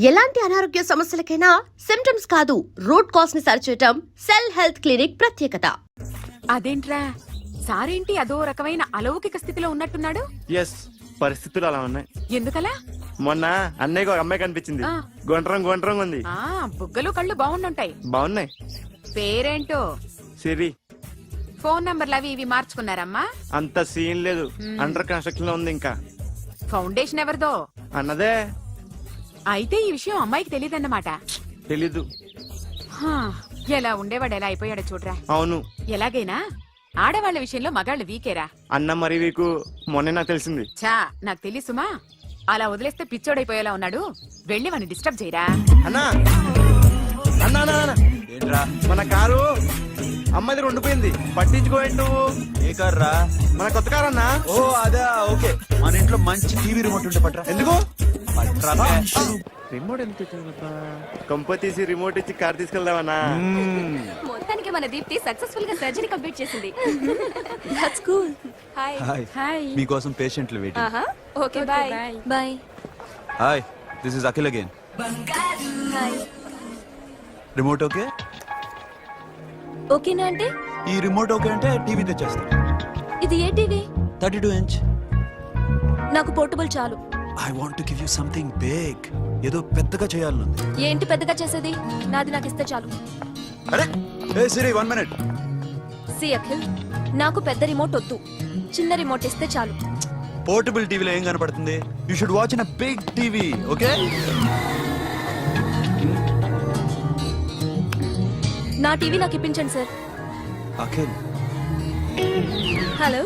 ఎలాంటి అనారోగ్య సమస్యలకైనా సిమ్టమ్స్ కాదు రూట్ కాజ్ ని సరిచేయటం సెల్ హెల్త్ క్లినిక్ ప్రత్యేకత. అదేంట్రా సారేంటి అదో రకమైన అలౌకిక స్థితిలో ఉన్నట్టున్నాడు? ఎస్, పరిస్థితులు అలా ఉన్నాయి. ఎందుకలా? మొన్న అన్నయ్యకు ఒక అమ్మాయి కనిపించింది. గుండ్రం ఉంది. బుగ్గలు కళ్ళు బాగుండుంటాయి. బాగున్నాయి. పేరేంటో? సిరి. ఫోన్ నంబర్లు అవి ఇవి మార్చుకున్నారమ్మా? అంత సీన్ లేదు, అండర్ కన్స్ట్రక్షన్ లో ఉంది. ఇంకా ఫౌండేషన్ ఎవరిదో అన్నదే. అయితే ఈ విషయం అమ్మాయికి తెలియదన్నమాట. తెలీదు. ఎలా ఉండేవాడు ఎలా అయిపోయాడో చూడరా. అవును. ఎలాగైనా ఆడవాళ్ల విషయంలో మగాళ్ళు వీకేరా. అన్న మరి వీకు మొన్నే నాకు తెలిసింది. చా నాకు తెలుసుమా, అలా వదిలేస్తే పిచ్చోడైపోయేలా ఉన్నాడు. వెళ్ళి వాడిని డిస్టర్బ్ చేయరా. అన్నా మన కారు అమ్మాయి ఉండిపోయింది, పట్టించుకోండి నువ్వు. ఏ కారు రా? మన కొత్త కారు అన్నా. ఓ అదా, ఓకే. మన ఇంట్లో మంచి టీవీ రిమోట్ ఉంటే పట్రా. ఎందుకు? పట్రా. రిమోట్ ఎందుకు? కంప తీసి రిమోట్ ఇచ్చి కార్ తీసుకెళ్దామన్నా. మొత్తానికి మన దీప్తి సక్సెస్ఫుల్ గా సర్జరీ కంప్లీట్ చేసింది. That's cool. హాయ్. హాయ్. మీకోసం పేషెంట్లు waiting. Okay bye. Bye. Hi, this is Akhil again. Hi. Remote okay? ఓకేనా అంటే? ఈ రిమోట్ ఓకే అంటే టీవీ తెచ్చేస్తా. ఇది ఏ టీవీ? 32 ఇంచ్. నాకు పోర్టబుల్ చాలు. I want to give you something big. ఏదో పెద్దగా చేయాలనుంది. ఏంటి పెద్దగా చేసేది? నాది నాకు ఇస్తే చాలు. అరే ఏ సిరి, 1 మినిట్. సి అఖిల్, నాకు పెద్ద రిమోట్ వద్దు, చిన్న రిమోట్ ఇస్తే చాలు. పోర్టబుల్ టీవీలో ఏం కనపడుతుంది? You should watch in a big TV, okay? నా టీవీ నాకు ఇప్పించండి sir. Akhil. Hello,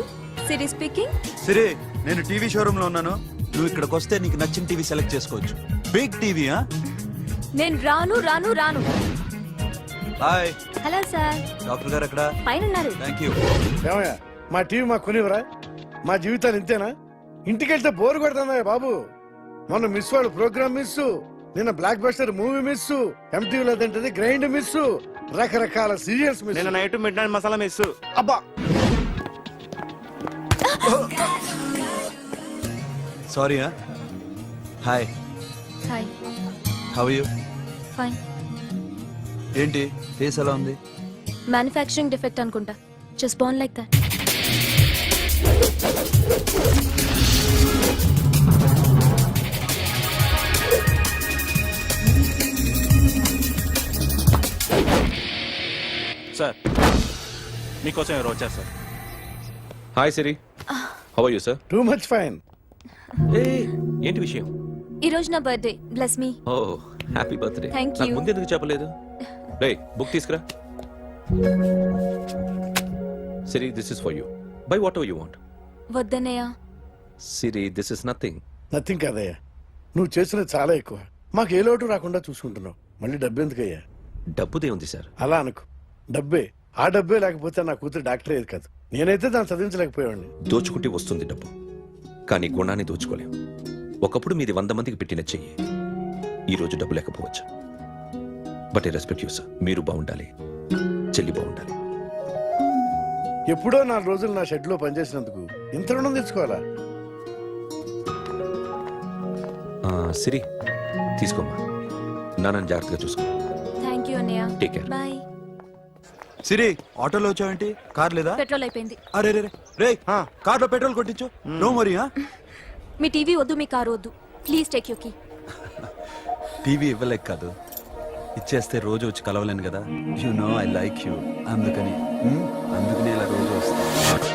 Siri speaking. Siri, నేను టీవీ షోరూమ్ లో ఉన్నాను. నువ్వు ఇక్కడికి వస్తే నీకు నచ్చిన టీవీ సెలెక్ట్ చేసుకోవచ్చు. Big TV. నేను రాను రాను రాను. హాయ్. Hello sir. డాక్టర్ గారు ఎక్కడ? పైన ఉన్నారు. Thank you. ఏమయ్యా, మా టీవీ మాకు కొనివరా? మా జీవితాలు ఇంతేనా? ఇంటికెళ్తే బోర్ కొడుతుందా బాబు? మొన్న మిస్ వాళ్ళు ప్రోగ్రామ్ మిస్, నిన్న బ్లాక్ బస్టర్ మూవీ మిస్, ఎంటీవీలో తింటది గ్రైండ్ మిస్, రకరకాల సీరియల్స్ మిస్. నిన్న night midnight masala miss. అబ్బా, sorry. Hi. Hi. How are you? Fine. ఏంటి ఫేస్ ఎలా ఉంది? మ్యానుఫ్యాక్చరింగ్ డిఫెక్ట్ అనుకుంటా. Just born like that. Sir, మీకోసం ఎవరు వచ్చారు sir? Hi Siri, how are you sir? Too much fine. ఏంటి విషయం? ఈ రోజు నా birthday. Bless me. Oh happy birthday. Thank నాకు you. ముందు ఎందుకు చెప్పలేదు? రే బుక్ తీసుకురా. Siri, this is for you. Buy whatever you want. వద్దన్నయ్య. Siri, this is nothing. Nothing కదయ్యా, నువ్వు చేసినది చాలా ఎక్కువ. మాకు ఏ లోటు రాకుండా చూసుకుంటున్నావు. మళ్ళీ డబ్బు ఎందుకయ్యా? డబ్బుదే ఉంది సార్. అలా అనుకో, డబ్బే. ఆ డబ్బే లేకపోతే నా కూతురు డాక్టర్ అయ్యేది కాదు. నేనైతే దాన్ని చదివించలేకపోయాడిని. దోచుకుంటే వస్తుంది డబ్బు, కానీ గుణాన్ని దోచుకోలేం. ఒకప్పుడు మీది 100 మందికి పెట్టిన చెయ్యి, ఈ రోజు డబ్బు లేకపోవచ్చు. But I respect you sir. మీరు బాగుండాలి, చెల్లి బాగుండాలి. ఎప్పుడో 4 రోజులు నా షెడ్ లో పనిచేసినందుకు ఇంత రుణం తెచ్చుకోవాలా? సిరి, తీసుకోమ్మా. నాన్నని జాగ్రత్తగా చూసుకో. థ్యాంక్ యూ అన్నయ్య. Take care. బాయ్. సిరి, ఆటోలో వచ్చావేంటి? కార్ లేదా? పెట్రోల్ అయిపోయింది. అరే రే రే, కార్ లో పెట్రోల్ కొట్టించు. No worry. మీ టీవీ వద్దు, మీ కారు వద్దు. Please take you key. TV ఇవ్వలేక కాదు, ఇచ్చేస్తే రోజు వచ్చి కలవలేను కదా. You know I like you. అందుకని ఇలా రోజు వస్తా.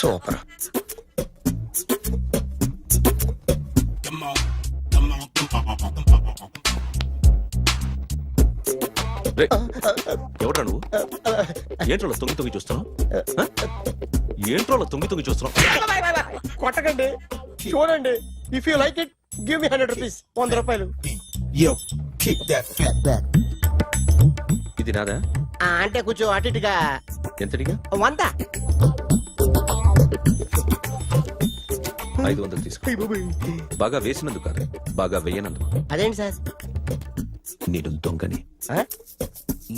సూపర్. ఎవడ్రా నువ్వు? ఏంట్రోలో తొంగి తొంగి చూస్తున్నావు? ఏంట్రోలో తొంగి తొంగి చూస్తున్నావు? కొట్టకండి, చూడండి. If you like it give me 100 rupees. 100 రూపాయలు. ఇది నాదా? అంటే కొంచెం అటు ఇటుగా. ఎంతడిగా? 100. 500 తీసుకో. బాగా వేసినందుకు కాదు, బాగా వేయనందుకు. అదేంటి సార్? నేను దొంగని,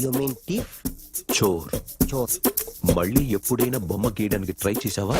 యు మీన్ థీఫ్? చోర్. చోర్. మళ్ళీ ఎప్పుడైనా బొమ్మ గీయడానికి ట్రై చేసావా?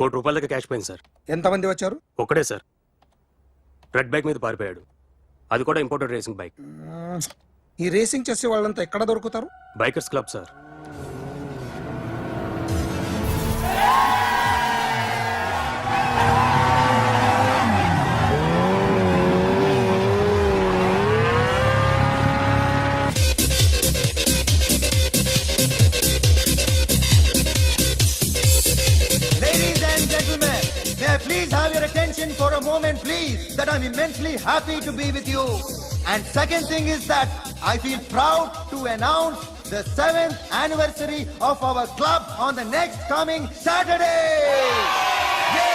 ₹1 కోటి క్యాష్ పోయింది సార్. ఎంతమంది వచ్చారు? ఒక్కడే సార్. రెడ్ బైక్ మీద పారిపోయాడు. అది కూడా ఇంపోర్టెడ్ రేసింగ్ బైక్. ఈ రేసింగ్ చేసే వాళ్ళంతా ఎక్కడ దొరుకుతారు? Bikers club sir. Ladies and gentlemen, may I please have your attention for a moment, please, that I'm immensely happy to be with you. And second thing is that I feel proud to announce the 7th anniversary of our club on the next coming Saturday. Yay!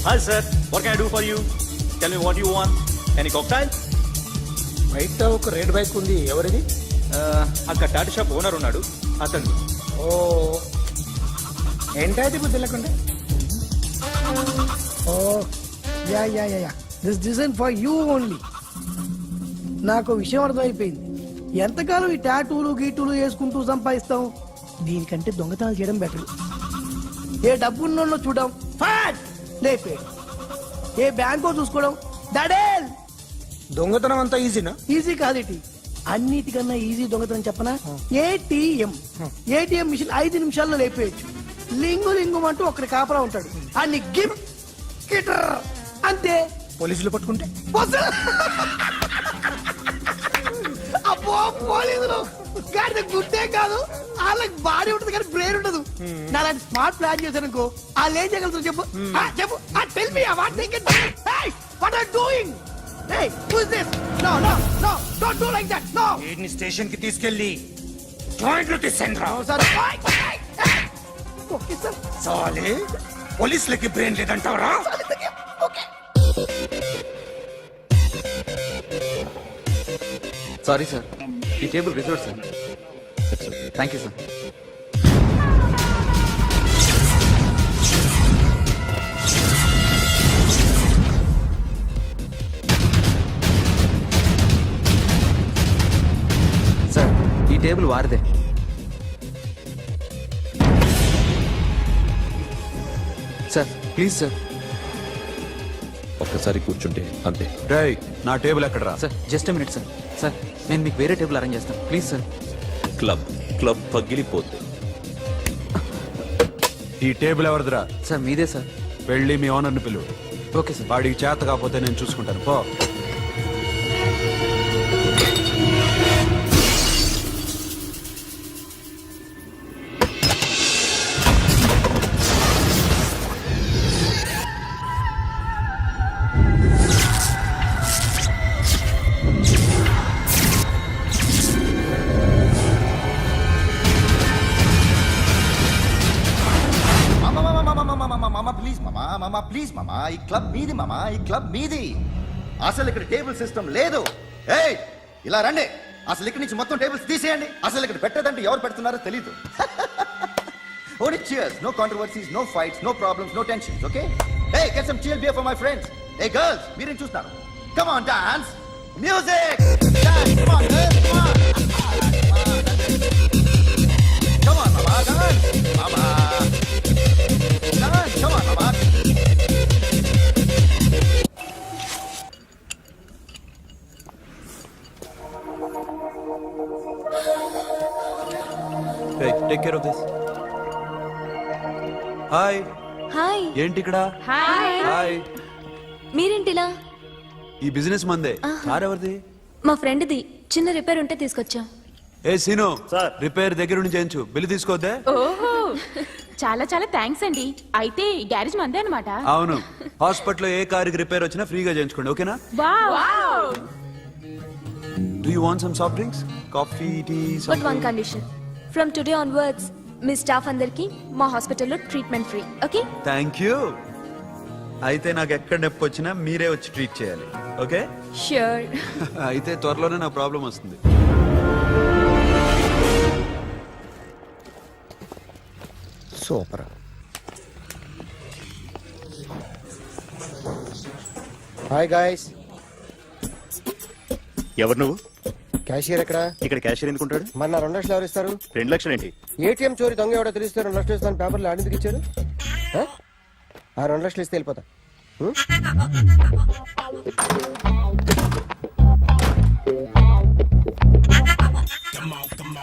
Hi sir, what can I do for you? Tell me what you want. Any cocktail? బయట ఒక red bike ఉంది, ఎవరిది? అక్కడ Tata shop owner ఉన్నాడు, అతను. ఓ, ఏంటది బుద్ధి లేకుండా? Oh yeah yeah yeah yeah this design for you only. నాకు విషయం అర్థమైపోయింది. ఎంతకాలం ఈ టాటూలు గీటూలు వేసుకుంటూ సంపాదిస్తాం? దీనికంటే దొంగతనాలు చేయడం బెటర్. ఏ డబ్బున్నోళ్ళు చూడడం ఫాట్ లేపే, ఏ బ్యాంకో చూసుకోవడం దడేల్. దొంగతనం అంతా ఈజీనా? ఈజీ కాదేటి, అన్నిటికన్నా ఈజీ దొంగతనం చెప్పనా? ఏటీఎం. ఏటీఎం మిషన్ 5 నిమిషాల్లో లేపేయచ్చు. లింగు లింగు అంటూ ఒకటి కాపలా ఉంటాడు, అన్ని గిమ్ గిటర్ అంతే. పోలీసులు పట్టుకుంటే? అబ్బో పోలీసులు గాడి గుట్టే కాదు, వాళ్ళకి బాడీ ఉంటుంది కానీ బ్రెయిన్ ఉండదు. నాలాంటి స్మార్ట్ ప్లాన్ చేశానుకో, వాళ్ళు ఏం చేయగలుగుతారు చెప్పు? చెప్పు, tell me what they can do. Hey, what are doing? Hey, who is this? No no no, don't do like that. No. వీడిని స్టేషన్ కి తీసుకెళ్ళి జాయింట్లు తీసేంద్రా. Sir okay sir. సాలే, పోలీసులకి బ్రెయిన్ లేదంటావరా? ఓకే. సారీ సార్, ఈ table reserve sir. Thank you sir. Sir, ఈ టేబుల్ వారిదే. Sir please sir. ఒక్కసారి కూర్చుంటే అంతే. రేయ్, నా టేబుల్ ఎక్కడరా? Sir just minute sir. Sir నేను మీకు వేరే టేబుల్ అరేంజ్ చేస్తాను ప్లీజ్ సార్. క్లబ్ పగిలిపోద్ది. ఈ టేబుల్ ఎవరిదిరా? సార్ మీదే సార్. వెళ్ళి మీ ఓనర్ని పిలువు. Okay sir. వాడికి చేత కాకపోతే నేను చూసుకుంటాను, పో. మామా ప్లీజ్ మామా, ఈ క్లబ్ మీది మామా, ఈ క్లబ్ మీది. అసలు ఇక్కడ టేబుల్ సిస్టమ్ లేదు. ఏయ్ ఇలా రండి, అసలు ఇక్కడ నుంచి మొత్తం టేబుల్స్ తీసేయండి. అసలు ఇక్కడ పెట్టదంటే ఎవరు పెడుతున్నారో తెలీదు. Only cheers, no controversies, no fights, no problems, no tensions, okay? Hey, get some chill beer for my friends. Hey girls, మీరేం చూస్తున్నారు? Come on, dance! Music! Dance, come on, girls, come on! Come on, mama, dance! Mama! Dance, come on, mama! Hey, take care of this. Hi hi. ఏంటి ఇక్కడ? Hi. Hi, మీరేంటిలా? ఈ business మందే. Car ఎవరిది? మా ఫ్రెండ్ది. చిన్న repair ఉంటే తీసుకొచ్చా. ఏ scene, sir. Repair దగ్గర నుండి చేయించు, బిల్లు తీసుకోవద్దే. ఓహో చాలా చాలా థ్యాంక్స్ అండి. అయితే ఈ గ్యారేజ్ మందే అనమాట. అవును, హాస్పిటల్లో ఏ కారుకి రిపేర్ వచ్చినా ఫ్రీగా చేయించుకోండి, ఓకేనా? Do you want some soft drinks, coffee, tea? But one condition, from today onwards మీ స్టాఫ్ అందరికి మా హాస్పిటల్లో treatment free, okay? Thank you. అయితే నాకు ఎక్కడ నొప్పి వచ్చినా మీరే వచ్చి ట్రీట్ చేయాలి, ఓకే? ష్యూర్. అయితే త్వరలోనే నా ప్రాబ్లం వస్తుంది. సూపర్. Hi guys. ఎవరు నువ్వు? క్యాషియర్ ఎక్కడ? ఇక్కడ క్యాషియర్ ఎందుకుంటాడు? మన 2 లక్షలు ఎవరు ఇస్తారు? 2 లక్షలు ఏంటి? ఏటీఎం చోరీ దొంగ ఎవడో తెలిస్తే 2 లక్షలు ఇస్తాను పేపర్లు ఆడిందుకు ఇచ్చారు. ఆ 2 లక్షలు ఇస్తే వెళ్ళిపోతా.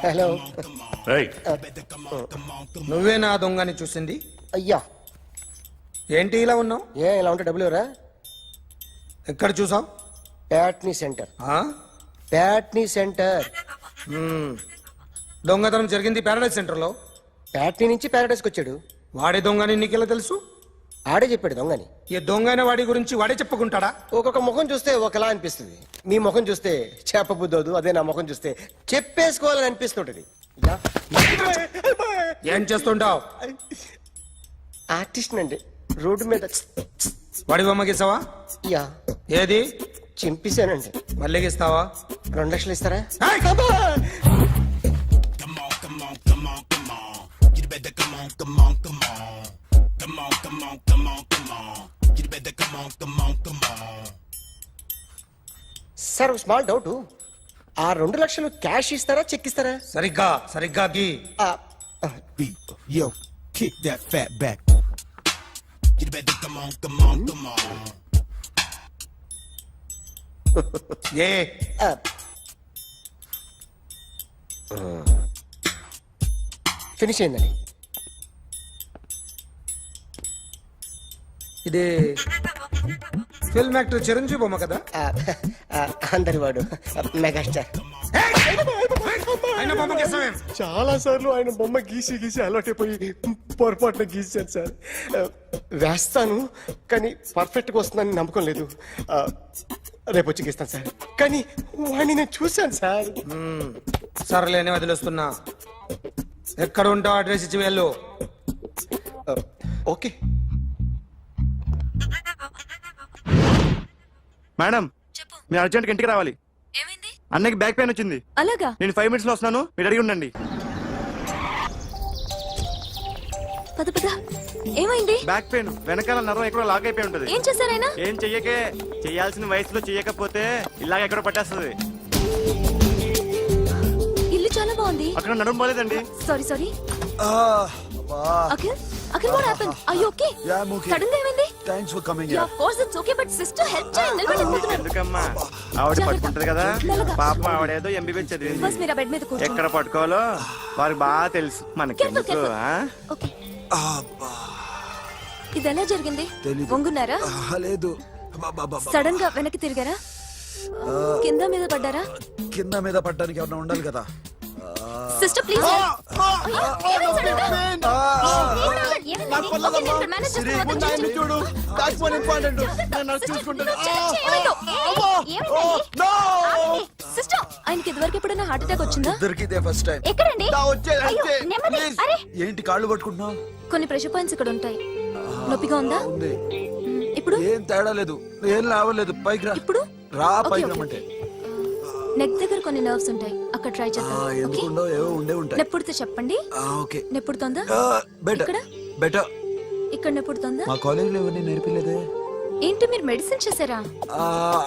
హలో. నువ్వే నా దొంగని చూసింది? అయ్యా ఏంటి ఇలా ఉన్నావు? ఇలా ఉంటే డబ్బులు ఎవరా? ఎక్కడ చూసావు? ప్యాట్నీ సెంటర్. ప్యాట్నీ సెంటర్. దొంగతనం జరిగింది పారాడైజ్ సెంటర్ లో. ప్యాట్నీ నుంచి ప్యారడైస్కి వచ్చాడు. వాడే దొంగని నీకెలా తెలుసు? ఆడే చెప్పాడు దొంగని. ఈ దొంగైన వాడి గురించి వాడే చెప్పుకుంటాడా? ఒక్కొక్క ముఖం చూస్తే ఒకలా అనిపిస్తుంది. మీ ముఖం చూస్తే చెప్పబుద్దోదు, అదే నా ముఖం చూస్తే చెప్పేసుకోవాలని అనిపిస్తుంటది. ఏం చేస్తుంటావు? ఆర్టిస్ట్ అండి, రోడ్డు మీద. వాడి బొమ్మ గీసావా? యా. ఏది? చింపేశానండి. మళ్ళీ గీస్తావా? 2 లక్షలు ఇస్తారా? సార్ స్మాల్ డౌట్, ఆ 2 లక్షలు క్యాష్ ఇస్తారా చెక్ ఇస్తారా? సరిగ్గా సరిగ్గా గీ. Yo, kick that fat back. You better come on, come on, come on. A finish అయిందండి. ఇది ఫిల్మ్ యాక్టర్ చిరంజీవి బొమ్మ కదా? అందరి వాడు మెగాస్టార్. ఆయన బొమ్మ గీసావేం? చాలా సార్లు ఆయన బొమ్మ గీసి గీసి అలవాటైపోయి పొరపాటున గీసాను సార్. వేస్తాను కానీ పర్ఫెక్ట్ గా వస్తుందని నమ్మకం లేదు. రేపు వచ్చి గీస్తాను సార్. కానీ వాడిని నేను చూశాను సార్. సర్లేని వదిలేస్తున్నా. ఎక్కడ ఉంటావు అడ్రస్ ఇచ్చి వెళ్ళు. ఓకే మేడం, మీరు అర్జెంట్గా ఇంటికి రావాలి. ఏమైంది? అన్నకి బ్యాక్ పెయిన్ వచ్చింది. అలాగా? నేను 5 minutes లో వస్తున్నాను, మీరు అడిగి ఉండండి. పద పద. ఏమైంది? బ్యాక్ పెయిన్, వెనకాల నరం ఎక్కడో లాక్ అయిపోయి ఉంటది. ఏం చేశారైనా? ఏం చెయ్యకే, చెయ్యాల్సిన వయసులో చెయ్యకపోతే ఇలాగ ఎక్కడో పట్టేస్తుంది. ఇల్లు చాలా బాగుంది. అక్కడ నడుము పోలేదండి. Sorry sorry. Akhil, Akhil what happened? Are you okay? Yeah, I'm okay. Sudden గా ఏమైంది? Thanks for coming. Yeah, of course it's okay, but sister help చేయండి. నిలబడలేకపోతున్నాను. ఎందుకమ్మా, ఆవిడ పట్టుకుంటది కదా. పాపం ఆవిడేదో ఎంబీబీఎస్ చదివింది. ఫస్ట్ మీరు ఆ బెడ్ మీద కూర్చోండి. ఎక్కడ పట్టుకోవాలో వారికి బాగా తెలుసు. మనకెందుకు? Careful, ఆ? ఓకే. ఇది ఎలా జరిగింది? వంగున్నారా? లేదు, సడన్ గా వెనక్కి తిరిగారా? కింద మీద పడ్డారా? కింద మీద పడ్డానికి ఎవరైనా ఉండాలి కదా. Sister please. చూడు, that's one important. నేను నర్స్ చూసుకుంటాను. సిస్టర్, ఆయనకి ఇదివరకు ఎప్పుడైనా హార్ట్ అటాక్ వచ్చిందా? ఇద్దరికి ఇదే ఫస్ట్ టైం. ఎక్కడండి? వచ్చేది అరే, ఏంటి కాళ్ళు పట్టుకుంటున్నావు? కొన్ని ప్రెషర్ పాయింట్స్ ఇక్కడ ఉంటాయి. నొప్పిగా ఉందా? ఉంది. ఇప్పుడు ఏం తేడా లేదు, ఏం లావలేదు. పైకి రా. ఇప్పుడు రా, ఓకే, పైకి ఓకే. రమ్మంటే. నెక్ దగ్గర కొన్ని నర్వ్స్ ఉంటాయి, అక్కడ ట్రై చేద్దాం. ఓకే? ఎందుకుండో ఏవో ఉండే ఉంటాయి. నెప్పుడుతో చెప్పండి. ఓకే. నెప్పుడుతోందా? బెటర్ ఇక్కడ బెటర్. ఇక్కడ నెప్పుడుతోందా? మా కాలేజీలో ఎవరిని నేర్పిలేదే. ఏంటి మీరు మెడిసిన్ చేశారా?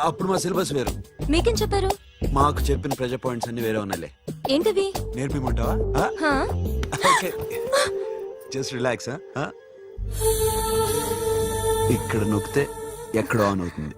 అప్పుడు మా సిలబస్ వేరు. మీకేం చెప్పారు? మాకు చెప్పిన ప్రెజర్ పాయింట్స్ అన్ని వేరే ఉన్నాయిలే. ఏంటివి? నేర్పిమంటావా? హా? Okay, just relax. ఇక్కడ నొక్కితే ఎక్కడో ఆన్ అవుతుంది.